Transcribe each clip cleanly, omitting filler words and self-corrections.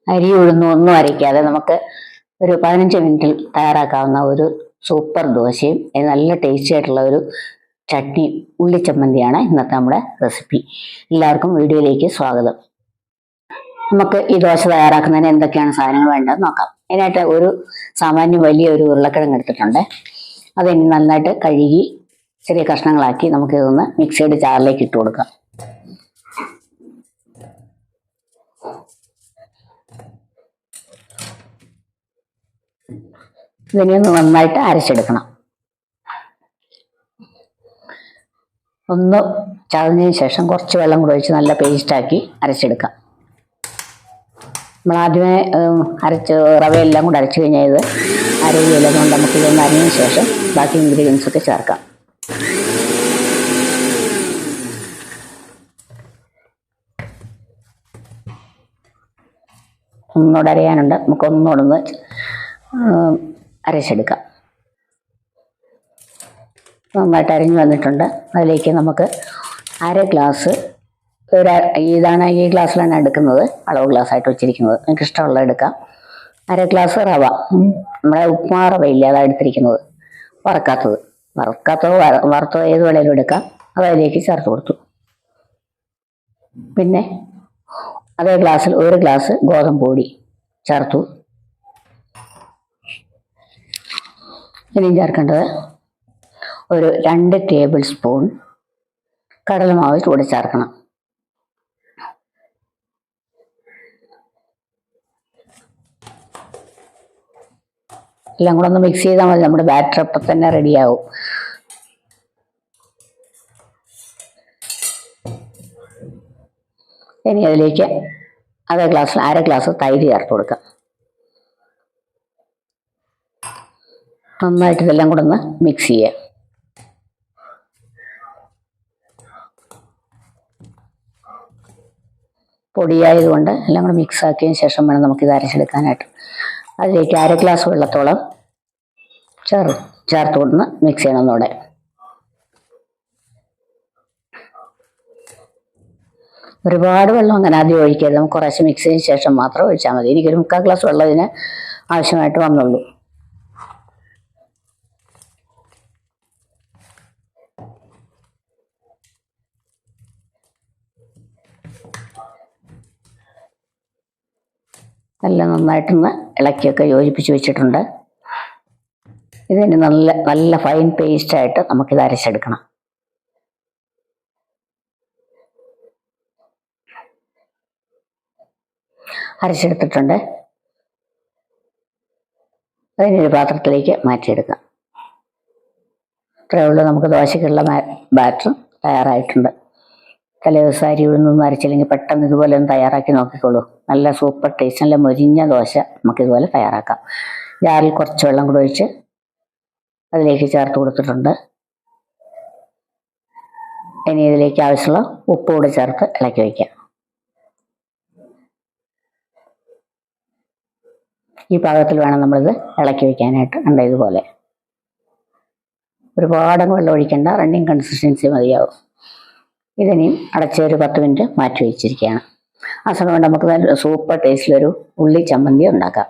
അരി ഉഴുന്നും ഒന്നും അരയ്ക്കാതെ നമുക്ക് ഒരു 15 മിനിറ്റിൽ തയ്യാറാക്കാവുന്ന ഒരു സൂപ്പർ ദോശയും നല്ല ടേസ്റ്റി ആയിട്ടുള്ള ഒരു ചട്നി ഉള്ളിച്ചമ്മന്തിയാണ് ഇന്നത്തെ നമ്മുടെ റെസിപ്പി. എല്ലാവർക്കും വീഡിയോയിലേക്ക് സ്വാഗതം. നമുക്ക് ഈ ദോശ തയ്യാറാക്കുന്നതിന് എന്തൊക്കെയാണ് സാധനങ്ങൾ വേണ്ടതെന്ന് നോക്കാം. അതിനായിട്ട് ഒരു സാമാന്യം വലിയൊരു ഉരുളക്കിഴങ്ങ് എടുത്തിട്ടുണ്ട്. അതിനി നന്നായിട്ട് കഴുകി ചെറിയ കഷ്ണങ്ങളാക്കി നമുക്കിതൊന്ന് മിക്സിയുടെ ജാറിലേക്ക് ഇട്ട് കൊടുക്കാം. ഇതിനെ ഒന്ന് നന്നായിട്ട് അരച്ചെടുക്കണം. ഒന്ന് ചതഞ്ഞതിന് ശേഷം കുറച്ച് വെള്ളം കൂടെ ഒഴിച്ച് നല്ല പേസ്റ്റാക്കി അരച്ചെടുക്കാം. നമ്മൾ ആദ്യമേ റവയെല്ലാം കൂടെ അരച്ചു കഴിഞ്ഞാൽ ഇത് അരയില്ല. അതുകൊണ്ട് നമുക്ക് ഇതൊന്ന് അരിഞ്ഞതിന് ശേഷം ബാക്കി ഇൻഗ്രീഡിയൻസ് ഒക്കെ ചേർക്കാം. ഒന്നുകൂടെ അരയാനുണ്ട്, നമുക്ക് ഒന്നുകൂടെ ഒന്ന് അരച്ചെടുക്കാം. നന്നായിട്ട് അരിഞ്ഞു വന്നിട്ടുണ്ട്. അതിലേക്ക് നമുക്ക് അര ഗ്ലാസ് ഇതാണ് ഈ ഗ്ലാസ്സിലാണ് എടുക്കുന്നത്, അളവ് ഗ്ലാസ് ആയിട്ട് വെച്ചിരിക്കുന്നത്. നിങ്ങൾക്ക് ഇഷ്ടമുള്ള എടുക്കാം. അര ഗ്ലാസ് റവ, നമ്മുടെ ഉപ്മാ റവയില്ല, അതാണ് എടുത്തിരിക്കുന്നത്. വറുക്കാത്തതോ വറുത്തോ ഏത് വേണേലും എടുക്കാം. അത് അതിലേക്ക് ചേർത്ത് കൊടുത്തു. പിന്നെ അതേ ഗ്ലാസ്സിൽ ഒരു ഗ്ലാസ് ഗോതമ്പ് പൊടി ചേർത്തു. ഇനിയും ചേർക്കേണ്ടത് ഒരു 2 ടേബിൾ സ്പൂൺ കടലമാവ് കൂടെ ചേർക്കണം. എല്ലാം കൂടെ ഒന്ന് മിക്സ് ചെയ്താൽ മതി. നമ്മുടെ ബാറ്റർ അപ്പം തന്നെ റെഡിയാവും. ഇനി അതിലേക്ക് അതേ ഗ്ലാസ്സിൽ അര ഗ്ലാസ് തൈര് ചേർത്ത് കൊടുക്കാം. നന്നായിട്ട് ഇതെല്ലാം കൂടെ ഒന്ന് മിക്സ് ചെയ്യാം. പൊടിയായതുകൊണ്ട് എല്ലാം കൂടെ മിക്സ് ആക്കിയതിന് ശേഷം വേണം നമുക്കിത് അരച്ചെടുക്കാനായിട്ട്. അതിലേക്ക് അര ഗ്ലാസ് വെള്ളത്തോളം ചേർത്ത് കൊടുന്ന് മിക്സ് ചെയ്യണം. ഒന്നുകൂടെ ഒരുപാട് വെള്ളം അങ്ങനെ ആദ്യം ഒഴിക്കരുത്. നമുക്ക് കുറച്ച് മിക്സ് ചെയ്തതിന് ശേഷം മാത്രം ഒഴിച്ചാൽ മതി. എനിക്കൊരു 3/4 ഗ്ലാസ് വെള്ളം ഇതിന് ആവശ്യമായിട്ട് വന്നുള്ളൂ. എല്ലാം നന്നായിട്ടൊന്ന് ഇളക്കിയൊക്കെ യോജിപ്പിച്ച് വെച്ചിട്ടുണ്ട്. ഇതിന് നല്ല ഫൈൻ പേസ്റ്റായിട്ട് നമുക്കിത് അരച്ചെടുക്കണം. അരച്ചെടുത്തിട്ടുണ്ട്. അതിനൊരു പാത്രത്തിലേക്ക് മാറ്റിയെടുക്കാം. ഇത്രയേ ഉള്ളൂ, നമുക്ക് ദോശയ്ക്കുള്ള ബാറ്റർ തയ്യാറായിട്ടുണ്ട്. തലേദിവസം അരി ഉഴുന്നൊന്നും അരച്ചില്ലെങ്കിൽ പെട്ടെന്ന് ഇതുപോലെ ഒന്ന് തയ്യാറാക്കി നോക്കിക്കോളൂ. നല്ല സൂപ്പർ ടേസ്റ്റ്, നല്ല മൊരിഞ്ഞ ദോശ നമുക്കിതുപോലെ തയ്യാറാക്കാം. ജാറിൽ കുറച്ച് വെള്ളം കൂടെ ഒഴിച്ച് അതിലേക്ക് ചേർത്ത് കൊടുത്തിട്ടുണ്ട്. ഇനി ഇതിലേക്ക് ആവശ്യമുള്ള ഉപ്പ് കൂടെ ചേർത്ത് ഇളക്കി വയ്ക്കാം. ഈ പാകത്തിൽ വേണം നമ്മളിത് ഇളക്കി വയ്ക്കാനായിട്ട്. ഉണ്ട് ഇതുപോലെ ഒരുപാടങ്ങ് വെള്ളം ഒഴിക്കേണ്ട, റണ്ണിങ് കൺസിസ്റ്റൻസി മതിയാവും. ഇതിനെയും അടച്ച് ഒരു 10 മിനിറ്റ് മാറ്റി വെച്ചിരിക്കുകയാണ്. ആ സമയം കൊണ്ട് നമുക്ക് നല്ല സൂപ്പർ ടേസ്റ്റിലൊരു ഉള്ളി ചമ്മന്തി ഉണ്ടാക്കാം.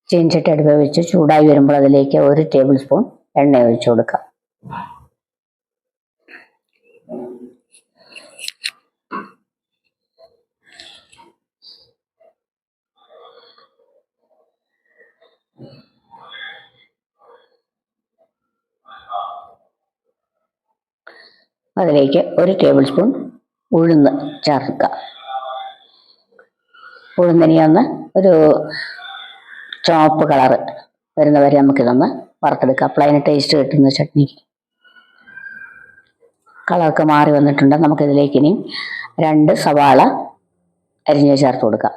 ചീനച്ചട്ടി അടുപ്പ് വെച്ച് ചൂടായി വരുമ്പോൾ അതിലേക്ക് 1 ടേബിൾ സ്പൂൺ എണ്ണ ഒഴിച്ചു കൊടുക്കാം. അതിലേക്ക് 1 ടേബിൾ സ്പൂൺ ഉഴുന്ന് ചേർക്കുക. ഉഴുന്നിനെ ഒന്ന് ഒരു ചുവപ്പ് കളറ് വരുന്നവരെ നമുക്കിതൊന്ന് വറുത്തെടുക്കാം. അപ്പോൾ അതിന് ടേസ്റ്റ് കിട്ടുന്ന ചട്നിക്ക്. കളറൊക്കെ മാറി വന്നിട്ടുണ്ട്. നമുക്കിതിലേക്ക് ഇനി 2 സവാള അരിഞ്ഞ് ചേർത്ത് കൊടുക്കാം.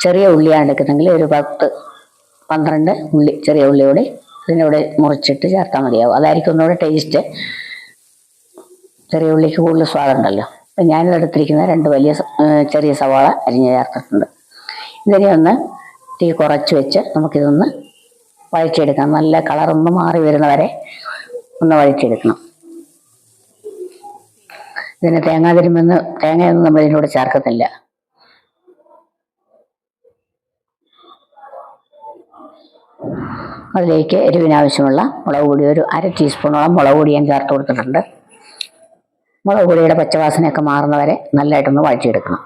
ചെറിയ ഉള്ളിയാണ് എടുക്കുന്നെങ്കിൽ ഒരു 10-12 ഉള്ളി, ചെറിയ ഉള്ളിയോടെ ഇതിനോട് മുറിച്ചിട്ട് ചേർത്താൽ മതിയാവും. അതായിരിക്കും ഒന്നുകൂടെ ടേസ്റ്റ്. ചെറിയ ഉള്ളിക്ക് കൂടുതൽ സ്വാദുണ്ടല്ലോ. അപ്പം ഞാനിത് എടുത്തിരിക്കുന്ന 2 വലിയ ചെറിയ സവാള അരിഞ്ഞ് ചേർത്തിട്ടുണ്ട്. ഇതിനെ ഒന്ന് തീ കുറച്ച് വെച്ച് നമുക്കിതൊന്ന് വഴറ്റിയെടുക്കാം. നല്ല കളറൊന്ന് മാറി വരുന്നവരെ ഒന്ന് വഴറ്റിയെടുക്കണം. ഇതിന് തേങ്ങയൊന്നും നമ്മൾ ഇതിനോട് ചേർക്കത്തില്ല. അതിലേക്ക് എരിവിനാവശ്യമുള്ള മുളക് പൊടി ഒരു 1/2 ടീസ്പൂണോളം മുളക് പൊടി ഞാൻ ചേർത്ത് കൊടുത്തിട്ടുണ്ട്. മുളക് പൊടിയുടെ പച്ചവാസനയൊക്കെ മാറുന്നവരെ നല്ലതായിട്ടൊന്ന് വഴറ്റിയെടുക്കണം.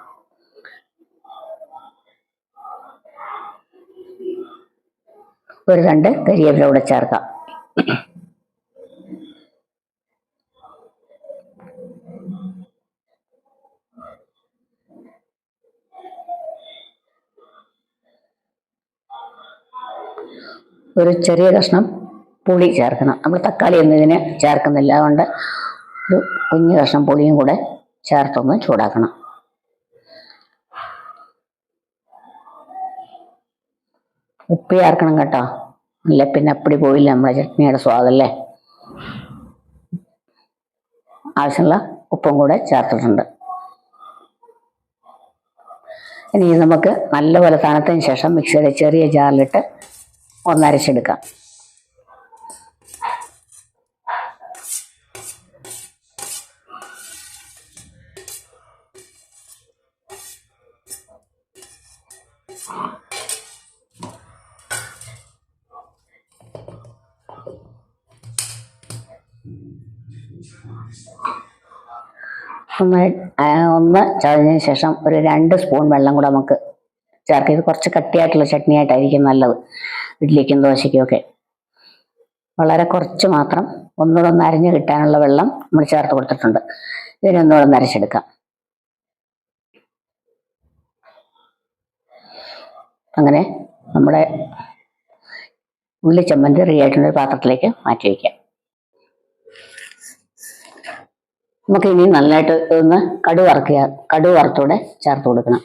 ഒരു 2 കരിവേപ്പില കൂടെ ചേർക്കാം. ഒരു ചെറിയ കഷ്ണം പുളി ചേർക്കണം. നമ്മൾ തക്കാളി ഒന്നും ഇതിന് ചേർക്കുന്നില്ല, അതുകൊണ്ട് ഒരു കുഞ്ഞു കഷ്ണം പുളിയും കൂടെ ചേർത്തൊന്ന് ചൂടാക്കണം. ഉപ്പ് ചേർക്കണം കേട്ടോ, അല്ല പിന്നെ അപ്പടി പോയില്ല നമ്മുടെ ചട്നിയുടെ സ്വാദല്ലേ. ആവശ്യമുള്ള ഉപ്പും കൂടെ ചേർത്തിട്ടുണ്ട്. ഇനി നമുക്ക് നല്ലപോലെ തണുത്തതിന് ശേഷം മിക്സിയുടെ ചെറിയ ജാറിലിട്ട് ഒന്നരച്ചെടുക്കാം. ഒന്ന് ചതഞ്ഞതിന് ശേഷം ഒരു 2 സ്പൂൺ വെള്ളം കൂടെ നമുക്ക് ചേർക്കാം. ഇത് കുറച്ച് കട്ടിയായിട്ടുള്ള ചട്നിയായിട്ടായിരിക്കും നല്ലത്, ഇഡ്ലിക്കും ദോശയ്ക്കും ഒക്കെ. വളരെ കുറച്ച് മാത്രം ഒന്നുകൂടെ ഒന്ന് അരിഞ്ഞ് കിട്ടാനുള്ള വെള്ളം നമ്മൾ ചേർത്ത് കൊടുത്തിട്ടുണ്ട്. ഇതിനൊന്നുകൂടെ ഒന്ന് അരച്ചെടുക്കാം. അങ്ങനെ നമ്മുടെ ഉള്ളി ചമ്മന്തി റെഡി ആയിട്ടുള്ള ഒരു പാത്രത്തിലേക്ക് മാറ്റി വയ്ക്കാം. നമുക്ക് ഇനി നല്ലതായിട്ട് ഒന്ന് കടുക് വറുത്തൂടെ ചേർത്ത് കൊടുക്കണം.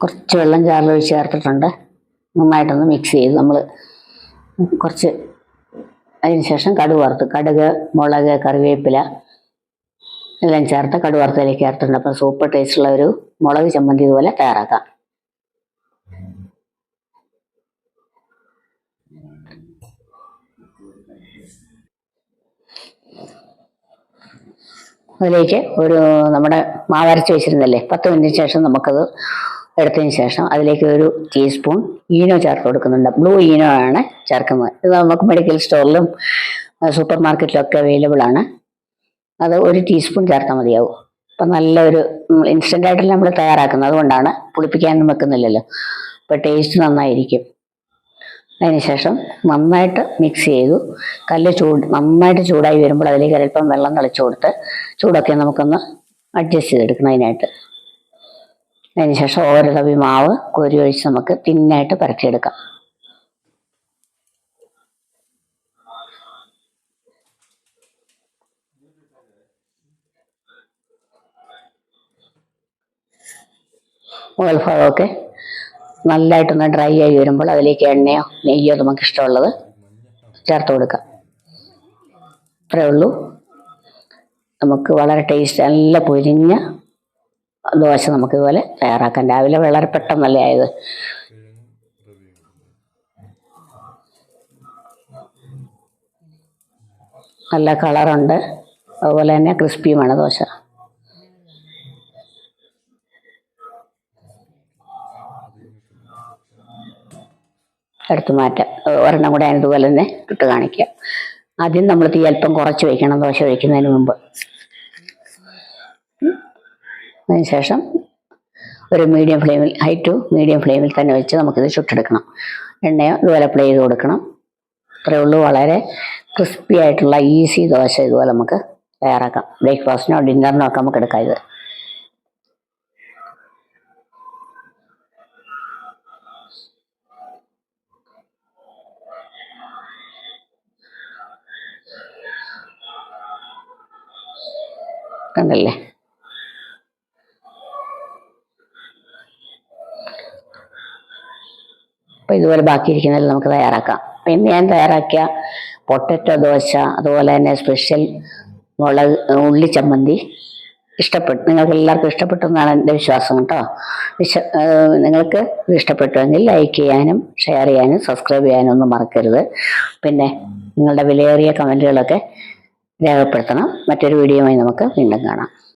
കുറച്ച് വെള്ളം ജാറിലൊഴിച്ച് ചേർത്തിട്ടുണ്ട്. നന്നായിട്ടൊന്ന് മിക്സ് ചെയ്ത് നമ്മൾ കുറച്ച് അതിന് ശേഷം കടുക്, മുളക്, കറിവേപ്പില എല്ലാം ചേർത്ത് കടുക് വറുത്തതിലേക്ക് ചേർത്തിട്ടുണ്ട്. അപ്പം സൂപ്പർ ടേസ്റ്റുള്ള ഒരു മുളക് ചമ്മന്തി ഇതുപോലെ തയ്യാറാക്കാം. അതിലേക്ക് നമ്മുടെ മാവരച്ച് വെച്ചിരുന്നല്ലേ, 10 മിനിറ്റിന് ശേഷം നമുക്കത് എടുത്തതിന് ശേഷം അതിലേക്ക് ഒരു ടീസ്പൂൺ ഈനോ ചേർത്ത് കൊടുക്കുന്നുണ്ട്. ബ്ലൂ ഈനോ ആണ് ചേർക്കുന്നത്. ഇത് നമുക്ക് മെഡിക്കൽ സ്റ്റോറിലും സൂപ്പർ മാർക്കറ്റിലൊക്കെ അവൈലബിൾ ആണ്. അത് ഒരു ടീസ്പൂൺ ചേർത്താൽ മതിയാവും. അപ്പം നല്ലൊരു ഇൻസ്റ്റൻ്റ് ആയിട്ടല്ല നമ്മൾ തയ്യാറാക്കുന്നത്, അതുകൊണ്ടാണ് പുളിപ്പിക്കാനൊന്നും വെക്കുന്നില്ലല്ലോ. അപ്പോൾ ടേസ്റ്റ് നന്നായിരിക്കും. അതിനുശേഷം നന്നായിട്ട് മിക്സ് ചെയ്തു. നന്നായിട്ട് ചൂടായി വരുമ്പോൾ അതിലേക്ക് അല്പം വെള്ളം തളിച്ചു കൊടുത്ത് ചൂടൊക്കെ നമുക്കൊന്ന് അഡ്ജസ്റ്റ് ചെയ്തെടുക്കണം അതിനായിട്ട്. അതിനുശേഷം ഓരോ തവി മാവ് കോരി ഒഴിച്ച് നമുക്ക് തിന്നായിട്ട് പരത്തിയെടുക്കാം. മുകൾ ഭാഗമൊക്കെ നല്ലതായിട്ടൊന്ന് ഡ്രൈ ആയി വരുമ്പോൾ അതിലേക്ക് എണ്ണയോ നെയ്യോ നമുക്ക് ഇഷ്ടമുള്ളത് ചേർത്ത് കൊടുക്കാം. അത്രേ ഉള്ളൂ. നമുക്ക് വളരെ ടേസ്റ്റ് നല്ല പൊരിഞ്ഞ ദോശ നമുക്ക് ഇതുപോലെ തയ്യാറാക്കാം. രാവിലെ വളരെ പെട്ടെന്നല്ലേ ആയത്. നല്ല കളറുണ്ട്, അതുപോലെ തന്നെ ക്രിസ്പിയുമാണ് ദോശ. എടുത്തു മാറ്റാം. ഒരെണ്ണം കൂടെ ഇതുപോലെ തന്നെ ഇട്ട് കാണിക്കാം. ആദ്യം നമ്മൾ തീ അല്പം കുറച്ച് വയ്ക്കണം ദോശ വയ്ക്കുന്നതിന് മുമ്പ്. അതിനുശേഷം ഒരു ഹൈ ടു മീഡിയം ഫ്ലെയിമിൽ തന്നെ വെച്ച് നമുക്കിത് ചുട്ടെടുക്കണം. എണ്ണയോ ഇതുപോലെ അപ്ലൈ ചെയ്ത് കൊടുക്കണം. അത്രയേ ഉള്ളൂ. വളരെ ക്രിസ്പി ആയിട്ടുള്ള ഈസി ദോശ ഇതുപോലെ നമുക്ക് തയ്യാറാക്കാം. ബ്രേക്ക്ഫാസ്റ്റിനോ ഡിന്നറിനോ ഒക്കെ നമുക്ക് എടുക്കാം ഇത്. കണ്ടല്ലേ, അപ്പോൾ ഇതുപോലെ ബാക്കിയിരിക്കുന്നതിൽ നമുക്ക് തയ്യാറാക്കാം. പിന്നെ ഞാൻ തയ്യാറാക്കിയ പൊട്ടറ്റോ ദോശ, അതുപോലെ തന്നെ സ്പെഷ്യൽ ഉള്ളി ചമ്മന്തി നിങ്ങൾക്ക് എല്ലാവർക്കും ഇഷ്ടപ്പെട്ടു എന്നാണ് എൻ്റെ വിശ്വാസം കേട്ടോ. നിങ്ങൾക്ക് ഇഷ്ടപ്പെട്ടുവെങ്കിൽ ലൈക്ക് ചെയ്യാനും ഷെയർ ചെയ്യാനും സബ്സ്ക്രൈബ് ചെയ്യാനും ഒന്നും മറക്കരുത്. പിന്നെ നിങ്ങളുടെ വിലയേറിയ കമൻറ്റുകളൊക്കെ രേഖപ്പെടുത്തണം. മറ്റൊരു വീഡിയോയുമായി നമുക്ക് വീണ്ടും കാണാം.